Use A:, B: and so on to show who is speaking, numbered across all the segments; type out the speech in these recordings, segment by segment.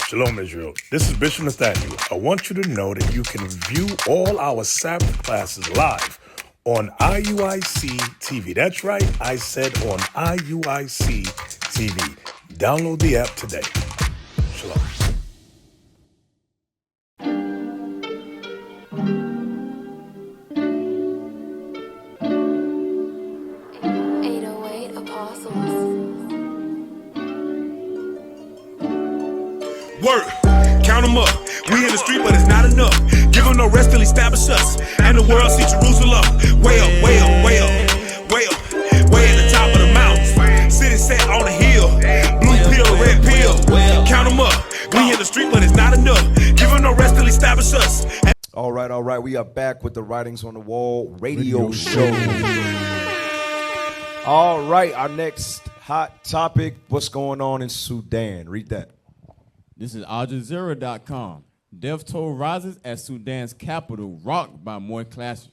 A: Shalom, Israel. This is Bishop Mattathias. I want you to know that you can view all our Sabbath classes live on IUIC TV. That's right, I said on IUIC TV. Download the app today. Shalom.
B: Work, count them up. We in the street, but it's not enough. Give them no rest till he establish us. And the world see Jerusalem. Way up, way up, way up, way up, way at the top of the mountain. City set on the hill. Blue pill, red pill. Count them up. We in the street, but it's not enough. Give them no rest till he establish us.
C: All right. We are back with the Writings on the Wall radio show. All right, our next hot topic, what's going on in Sudan? Read that.
D: This is AlJazeera.com. Death toll rises as Sudan's capital rocked by more clashes.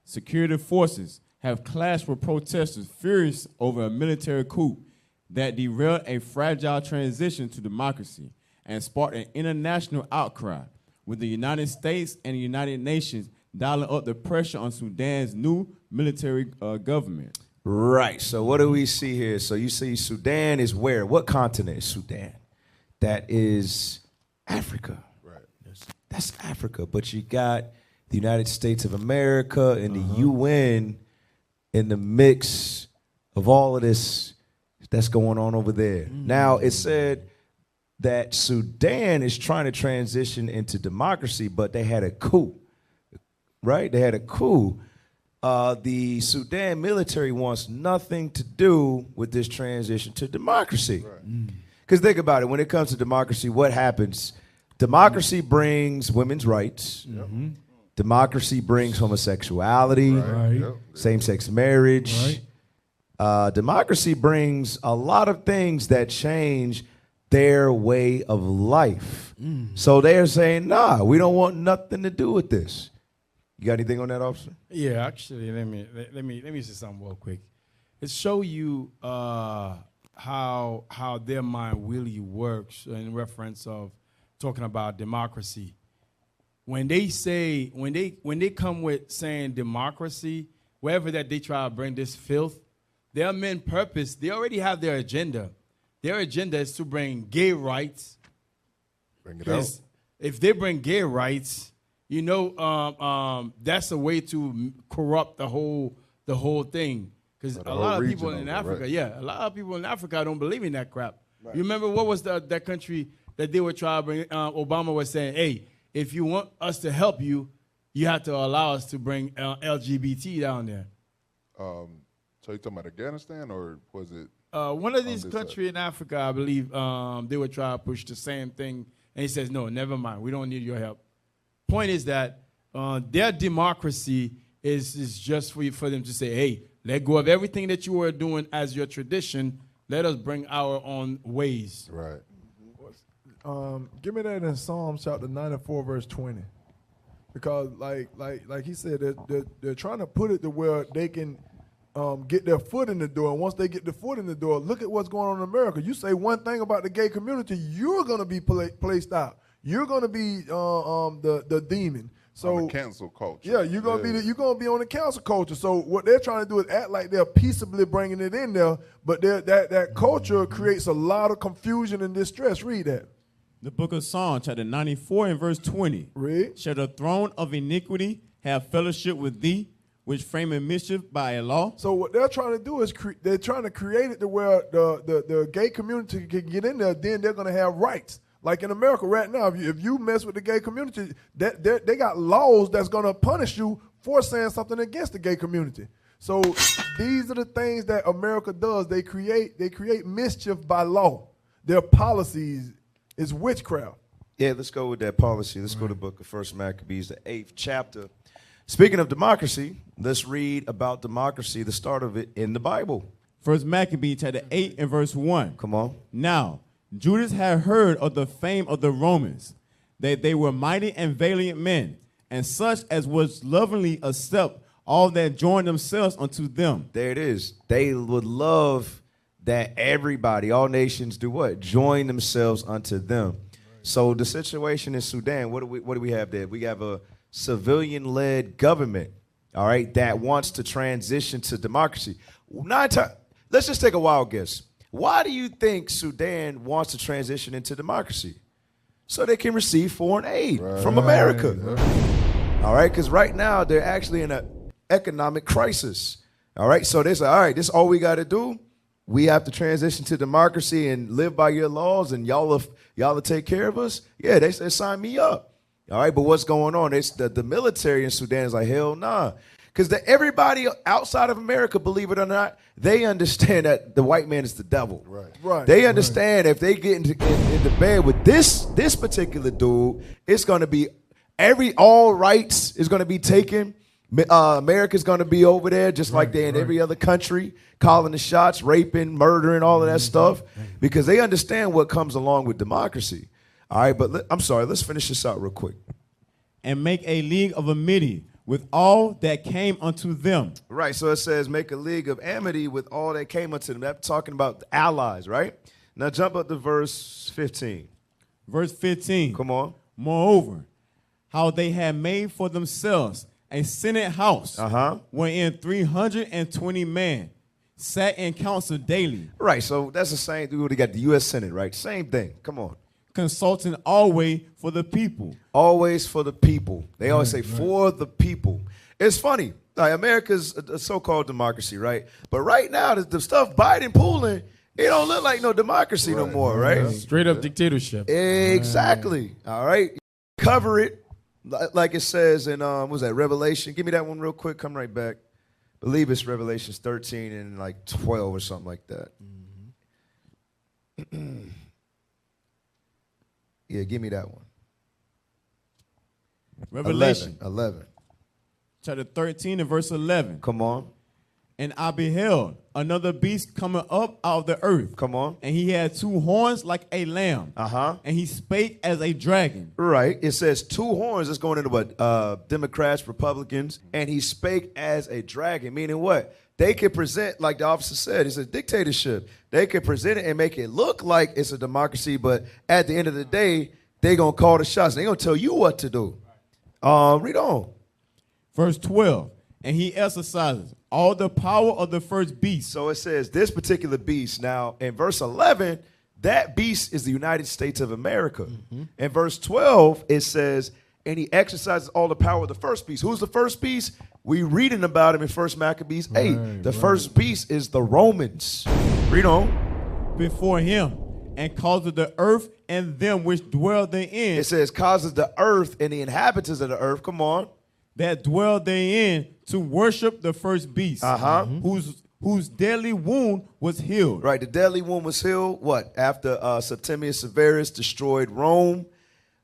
D: Security forces have clashed with protesters furious over a military coup that derailed a fragile transition to democracy and sparked an international outcry, with the United States and the United Nations dialing up the pressure on Sudan's new military government.
C: Right. So what do we see here? So you see Sudan is where? What continent is Sudan? That is Africa.
E: Right.
C: That's Africa. But you got the United States of America and the UN in the mix of all of this that's going on over there. Now, it said that Sudan is trying to transition into democracy, but they had a coup, right? They had a coup. The Sudan military wants nothing to do with this transition to democracy. Because think about it, when it comes to democracy, what happens? Democracy brings women's rights. Democracy brings homosexuality, same-sex marriage. Democracy brings a lot of things that change their way of life. So they're saying, nah, we don't want nothing to do with this. You got anything on that, officer?
F: Yeah, actually, let me say something real quick. It show you how their mind really works in reference of talking about democracy. When they come with saying democracy, wherever that they try to bring this filth, their main purpose, they already have their agenda. Their agenda is to bring gay rights.
E: Bring it out.
F: If they bring gay rights, you know, that's a way to corrupt the whole thing. Because a lot of people in Africa, a lot of people in Africa don't believe in that crap. Right. You remember what was that country that they were trying to bring? Obama was saying, hey, if you want us to help you, you have to allow us to bring LGBT down there.
E: So you talking about Afghanistan, or was it?
F: One of these countries in Africa, I believe, they were trying to push the same thing. And he says, no, never mind. We don't need your help. Point is that their democracy is just for them to say, hey, let go of everything that you were doing as your tradition. Let us bring our own ways.
E: Right.
G: Give me that in Psalms chapter 94, verse 20. Because like he said, they're trying to put it to where they can get their foot in the door. And once they get the foot in the door, look at what's going on in America. You say one thing about the gay community, you're going to be placed out. You're going to be the demon. So
E: on the cancel culture.
G: Yeah, you're going to be on the cancel culture. So what they're trying to do is act like they're peaceably bringing it in there, but that culture creates a lot of confusion and distress. Read that.
D: The book of Psalms, chapter 94 and verse 20.
G: Read.
D: Shall the throne of iniquity have fellowship with thee, which framing mischief by a law?
G: So what they're trying to do is they're trying to create it to where the gay community can get in there. Then they're going to have rights. Like in America right now, if you mess with the gay community, they got laws that's going to punish you for saying something against the gay community. So these are the things that America does. They create mischief by law. Their policies is witchcraft.
C: Yeah, let's go with that policy. Let's go to the book of 1 Maccabees, the 8th chapter. Speaking of democracy, let's read about democracy, the start of it in the Bible.
D: 1 Maccabees, chapter 8 and verse 1.
C: Come on.
D: Now, Judas had heard of the fame of the Romans, that they were mighty and valiant men, and such as was lovingly accept all that joined themselves unto them.
C: There it is. They would love that everybody, all nations do what? Join themselves unto them. So the situation in Sudan, what do we have there? We have a civilian-led government, all right, that wants to transition to democracy. Let's just take a wild guess. Why do you think Sudan wants to transition into democracy? So they can receive foreign aid from America. All right, because right now they're actually in an economic crisis. All right, so they say, all right, this is all we got to do. We have to transition to democracy and live by your laws, and y'all will take care of us. Yeah, they said, sign me up. All right, but what's going on? It's the military in Sudan is like, hell nah. Because everybody outside of America, believe it or not, they understand that the white man is the devil.
G: Right.
C: They understand if they get into bed with this particular dude, it's going to be all rights is going to be taken. America's going to be over there just like they're in every other country, calling the shots, raping, murdering, all of that stuff, because they understand what comes along with democracy. All right, but I'm sorry, let's finish this out real quick.
D: And make a league of amity with all that came unto them.
C: Right, so it says make a league of amity with all that came unto them. That's talking about the allies, right? Now jump up to verse 15.
D: Verse 15.
C: Come on.
D: Moreover, how they had made for themselves a Senate house, wherein 320 men sat in council daily.
C: Right, so that's the same dude. They got the U.S. Senate, right? Same thing. Come on.
D: Consulting always for the people.
C: Always for the people. They always say for the people. It's funny. Like America's a so-called democracy, right? But right now, the stuff Biden pulling, it don't look like no democracy no more, right?
F: Straight up dictatorship.
C: Exactly. All right. Cover it like it says in what was that, Revelation? Give me that one real quick. Come right back. I believe it's Revelations 13 and like 12 or something like that. Yeah, give me that one.
D: Revelation
C: 11.
D: Chapter 13 and verse 11.
C: Come on.
D: And I beheld another beast coming up out of the earth.
C: Come on.
D: And he had two horns like a lamb. And he spake as a dragon.
C: Right. It says two horns. It's going into what? Democrats, Republicans. And he spake as a dragon. Meaning what? They could present, like the officer said, it's a dictatorship. They could present it and make it look like it's a democracy, but at the end of the day, they're going to call the shots. They're going to tell you what to do. Read on.
D: Verse 12. And he exercises all the power of the first beast.
C: So it says this particular beast. Now, in verse 11, that beast is the United States of America. In verse 12, it says, and he exercises all the power of the first beast. Who's the first beast? We reading about him in 1 Maccabees 8. The first beast is the Romans. Read on.
D: Before him, and caused the earth and them which dwell therein.
C: It says causes the earth and the inhabitants of the earth. Come on.
D: That dwell therein to worship the first beast. Whose deadly wound was healed.
C: Right, the deadly wound was healed. What? After Septimius Severus destroyed Rome.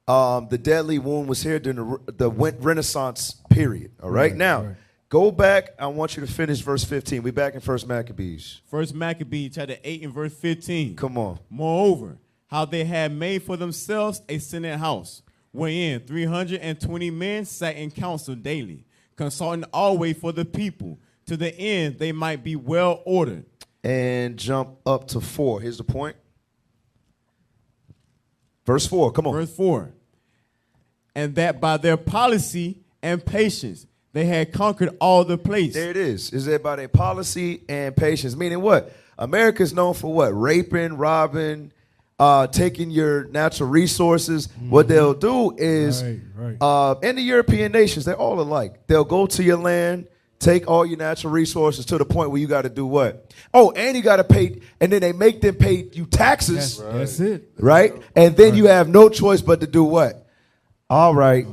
C: The deadly wound was here during the Renaissance period. All right. Now, go back. I want you to finish verse 15. We're back in 1 Maccabees.
D: 1 Maccabees chapter 8 and verse 15.
C: Come on.
D: Moreover, how they had made for themselves a Senate house, wherein 320 men sat in council daily, consulting always for the people, to the end they might be well ordered.
C: And jump up to 4. Here's the point. Verse 4, come on.
D: Verse 4. And that by their policy and patience they had conquered all the place.
C: There it is. Is it by their policy and patience? Meaning what? America is known for what? Raping, robbing, taking your natural resources. What they'll do is, in the European nations, they're all alike. They'll go to your land, take all your natural resources to the point where you got to do what? Oh, and you got to pay, and then they make them pay you taxes.
F: That's it.
C: Right? And then you have no choice but to do what? All right.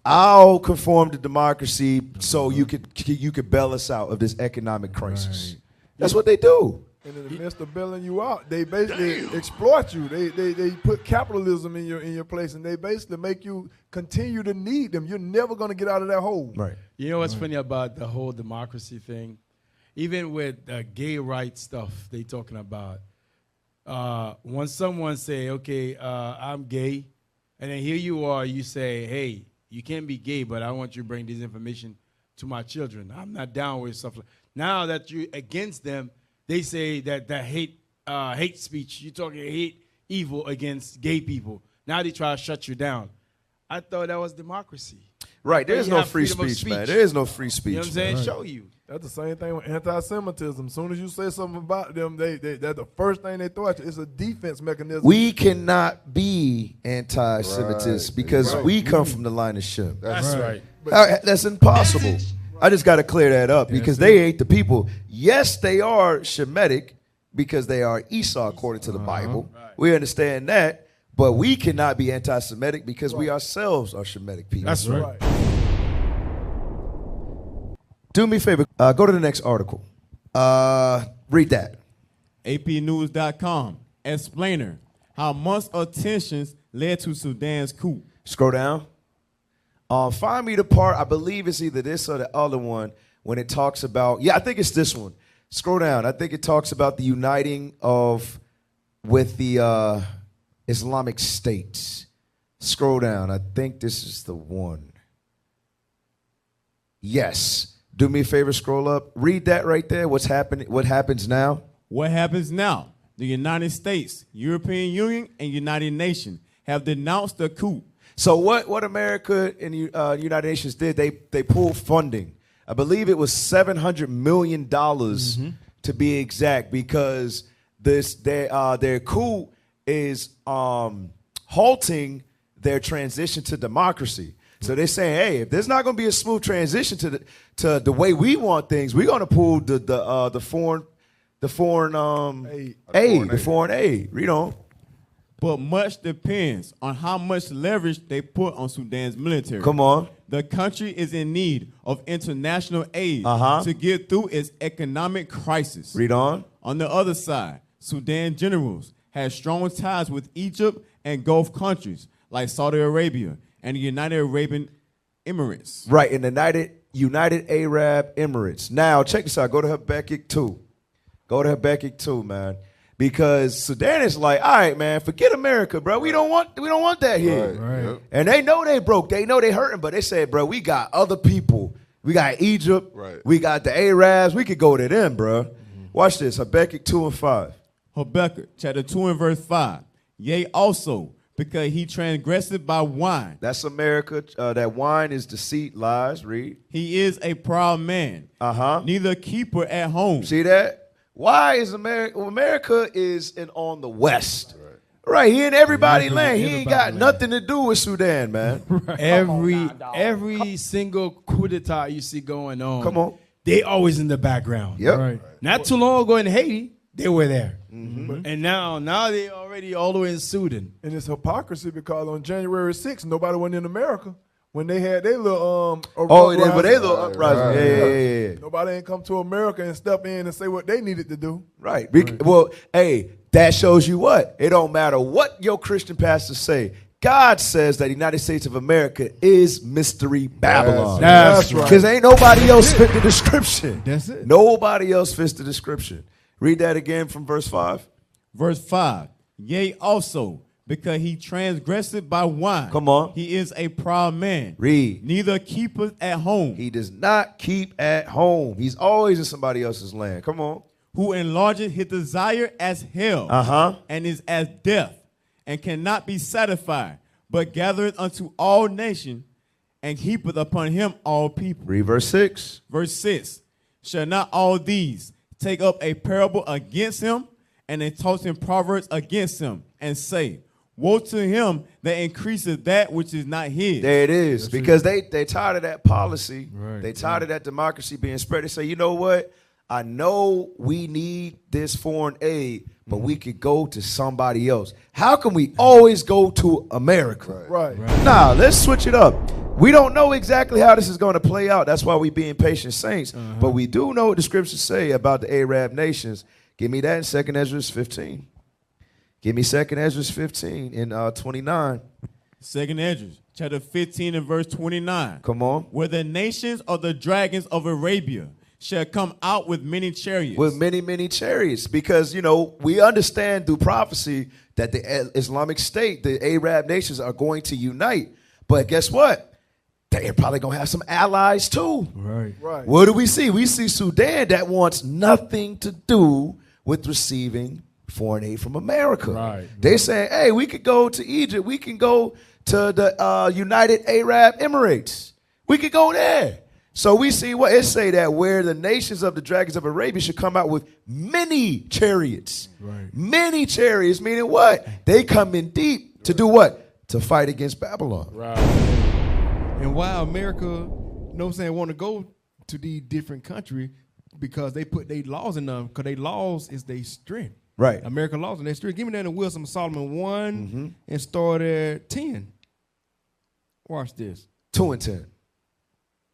C: I'll conform to democracy so you could bail us out of this economic crisis. That's what they do.
G: And in the midst of bailing you out, they basically exploit you. They put capitalism in your place, and they basically make you continue to need them. You're never going to get out of that hole.
C: Right.
F: You know what's funny about the whole democracy thing? Even with gay rights stuff they talking about, when someone say, okay, I'm gay, and then here you are, you say, hey, you can't be gay, but I want you to bring this information to my children. I'm not down with stuff. Now that you're against them, they say that hate hate speech. You're talking hate evil against gay people. Now they try to shut you down. I thought that was democracy.
C: Right, there's
F: You
C: no
F: have
C: free
F: freedom of
C: speech, man. There is no free speech.
F: You know what I'm saying?
C: man.
F: Show you.
G: That's the same thing with anti-Semitism. As soon as you say something about them, that's the first thing they throw at you. It's a defense mechanism.
C: We cannot be anti-Semitic because we come from the line of Shem.
F: That's right.
C: That's impossible. I just got to clear that up because they ain't the people. Yes, they are Shemitic because they are Esau according to the Bible. We understand that. But we cannot be anti-Semitic because we ourselves are Shemitic people.
F: That's right.
C: Do me a favor. Go to the next article. Read that.
D: APnews.com. Explainer. How months of tensions led to Sudan's coup.
C: Scroll down. Find me the part, I believe it's either this or the other one, when it talks about, I think it's this one. Scroll down. I think it talks about the uniting with the Islamic State. Scroll down. I think this is the one. Yes. Do me a favor, scroll up. Read that right there. What's happening? What happens now?
D: What happens now? The United States, European Union, and United Nations have denounced the coup.
C: So what America and the United Nations did, they pulled funding. I believe it was $700 million to be exact, because their coup is halting their transition to democracy. So they're saying, hey, if there's not going to be a smooth transition to the way we want things, we're going to pull the foreign aid. Read on.
D: But much depends on how much leverage they put on Sudan's military.
C: Come on.
D: The country is in need of international aid to get through its economic crisis.
C: Read on.
D: On the other side, Sudan generals had strong ties with Egypt and Gulf countries like Saudi Arabia and the United Arab Emirates.
C: Right, in the United Arab Emirates. Now, check this out. Go to Habakkuk 2. Go to Habakkuk 2, man. Because Sudan is like, all right, man, forget America, bro. We don't want that here.
E: Right.
C: And they know they broke. They know they hurting, but they said, bro, we got other people. We got Egypt.
E: Right.
C: We got the Arabs. We could go to them, bro. Watch this. Habakkuk 2 and 5.
D: Habakkuk chapter 2 and verse 5. Yea, also, because he transgressed by wine.
C: That's America. That wine is deceit, lies. Read.
D: He is a proud man. Neither keeper at home.
C: See that? Why is America? Well, America is on the west. Right, he in everybody's land. He ain't got nothing to do with Sudan, man.
F: Every single coup d'etat you see going on,
C: Come on.
F: they always in the background.
C: Yep.
F: Right. Not too long ago in Haiti, they were there. And now they already all the way in Sudan.
G: And it's hypocrisy because on January 6th, nobody went in America when they had their little
C: uprising. Yeah.
G: Nobody ain't come to America and step in and say what they needed to do.
C: Right. Well, hey, that shows you what? It don't matter what your Christian pastors say. God says that the United States of America is Mystery Babylon.
F: That's right.
C: Because ain't nobody else fit the description.
F: That's it.
C: Nobody else fits the description. Read that again from verse 5.
D: Verse 5. Yea, also, because he transgressed by wine.
C: Come on.
D: He is a proud man.
C: Read.
D: Neither keepeth at home.
C: He does not keep at home. He's always in somebody else's land. Come on.
D: Who enlargeth his desire as hell. And is as death, and cannot be satisfied, but gathereth unto all nations, and heapeth upon him all people.
C: Read verse 6.
D: Verse 6. Shall not all these take up a parable against him, and a tossing proverbs against him, and say, woe to him that increaseth that which is not his.
C: There it is. Because they tired of that policy. Right. They tired of that democracy being spread. They say, you know what? I know we need this foreign aid, but we could go to somebody else. How can we always go to America?
G: Right.
C: Nah, let's switch it up. We don't know exactly how this is going to play out. That's why we being patient saints. But we do know what the scriptures say about the Arab nations. Give me that in 2 Ezra 15. Give me 2 Ezra 15 in 29.
D: 2 Ezra chapter 15 and verse 29.
C: Come on.
D: Where the nations of the dragons of Arabia shall come out with many chariots.
C: With many, many chariots. Because, we understand through prophecy that the Islamic State, the Arab nations are going to unite. But guess what? They're probably going to have some allies too.
G: Right.
C: What do we see? We see Sudan that wants nothing to do with receiving foreign aid from America.
F: Right.
C: They saying, hey, we could go to Egypt. We can go to the United Arab Emirates. We could go there. So we see what it say that where the nations of the dragons of Arabia should come out with many chariots.
F: Right.
C: Many chariots, meaning what? They come in deep to do what? To fight against Babylon.
F: Right.
H: And why America, you know what I'm saying, want to go to these different countries, because they put their laws in them, because their laws is their strength.
C: Right.
H: American laws and their strength. Give me that in Wisdom of Solomon 1 and start at 10. Watch this.
C: 2 and 10.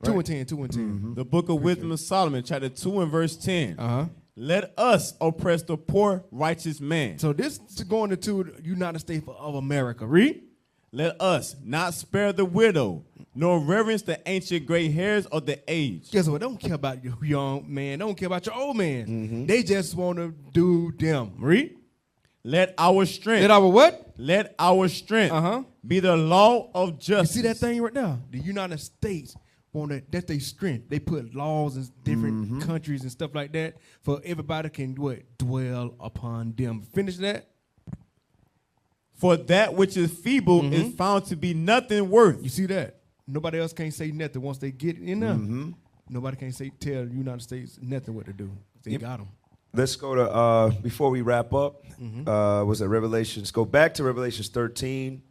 H: 2 and 10, 2 and 10.
D: The book of Wisdom of Solomon, chapter 2 and verse 10.
H: Uh-huh.
D: Let us oppress the poor righteous man.
H: So this is going into the United States of America. Read.
D: Let us not spare the widow, nor reverence the ancient gray hairs of the aged.
H: Guess what? They don't care about your young man. They don't care about your old man. They just want to do them. Read.
D: Let our strength.
H: Let our what?
D: Let our strength
H: Uh-huh.
D: be the law of
H: You
D: justice.
H: see that thing right now? The United States that's their strength. They put laws in different countries and stuff like that for everybody can dwell upon them. Finish that.
D: For that which is feeble is found to be nothing worth.
H: You see that? Nobody else can't say nothing once they get in there. Nobody can tell the United States nothing what to do. They got them.
C: Let's go to, before we wrap up, was that Revelations? Go back to Revelations 13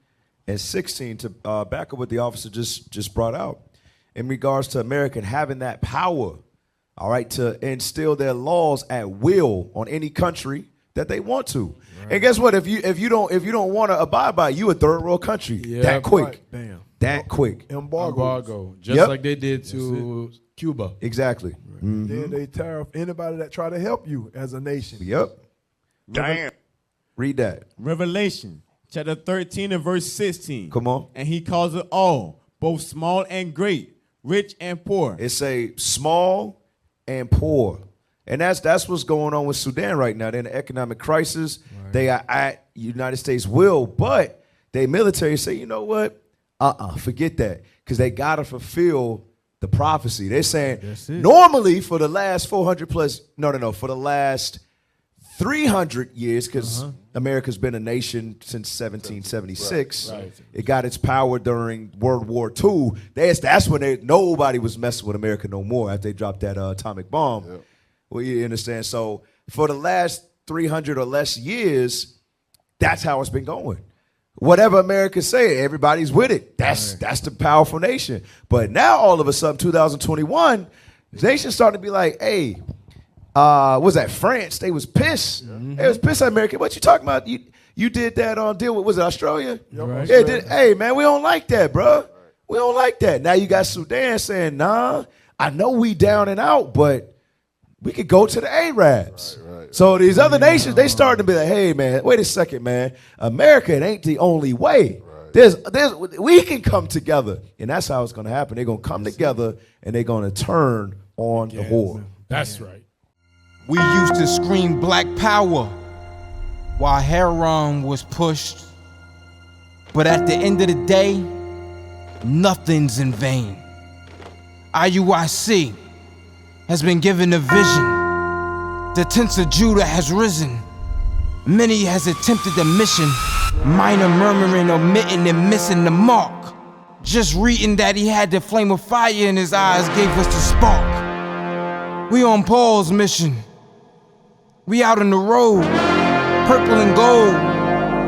C: and 16 to back up what the officer just brought out. In regards to America having that power, all right, to instill their laws at will on any country that they want to. Right. And guess what? If you don't want to abide by it, you a third world country.
F: Yeah,
C: that quick.
F: right.
H: Bam.
C: That quick.
F: Embargo. Just
C: Yep.
F: like they did to Cuba.
C: Exactly.
G: Then they tariff anybody that try to help you as a nation.
C: Yep.
E: Damn.
C: Read that.
D: Revelation chapter 13 and verse 16.
C: Come on.
D: And he calls it all, both small and great, rich and poor.
C: It say small and poor. And that's what's going on with Sudan right now. They're in an economic crisis. Right. They are at United States will, but they military say, you know what? Forget that. Because they got to fulfill the prophecy. They're saying normally for the last 400 plus, for the last 300 years, because America's been a nation since 1776. Right. It got its power during World War II. That's when nobody was messing with America no more after they dropped that atomic bomb. Yep. Well, you understand? So for the last 300 or less years, that's how it's been going. Whatever America say, everybody's with it. That's the powerful nation. But now all of a sudden, 2021, the nation's starting to be like, hey, was that France? They was pissed. They was pissed at America. What you talking about? You did that deal with, was it Australia?
G: Right.
C: Yeah, hey, man, we don't like that, bro. We don't like that. Now you got Sudan saying, nah, I know we down and out, but we could go to the Arabs. Right. So these other nations, they starting to be like, hey, man, wait a second, man. America, it ain't the only way. Right. We can come together. And that's how it's going to happen. They're going to come together, and they're going to turn on the horde.
F: That's right.
I: We used to scream black power while Heron was pushed. But at the end of the day, nothing's in vain. IUIC has been given a vision. The tents of Judah has risen. Many has attempted the mission. Minor murmuring, omitting, and missing the mark. Just reading that he had the flame of fire in his eyes gave us the spark. We on Paul's mission. We out on the road. Purple and gold.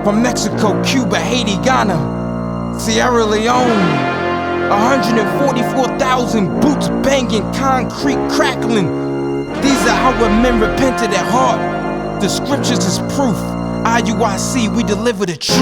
I: From Mexico, Cuba, Haiti, Ghana, Sierra Leone. 144,000 boots banging, concrete crackling. These are our men repented at heart. The scriptures is proof. IUIC, we deliver the truth.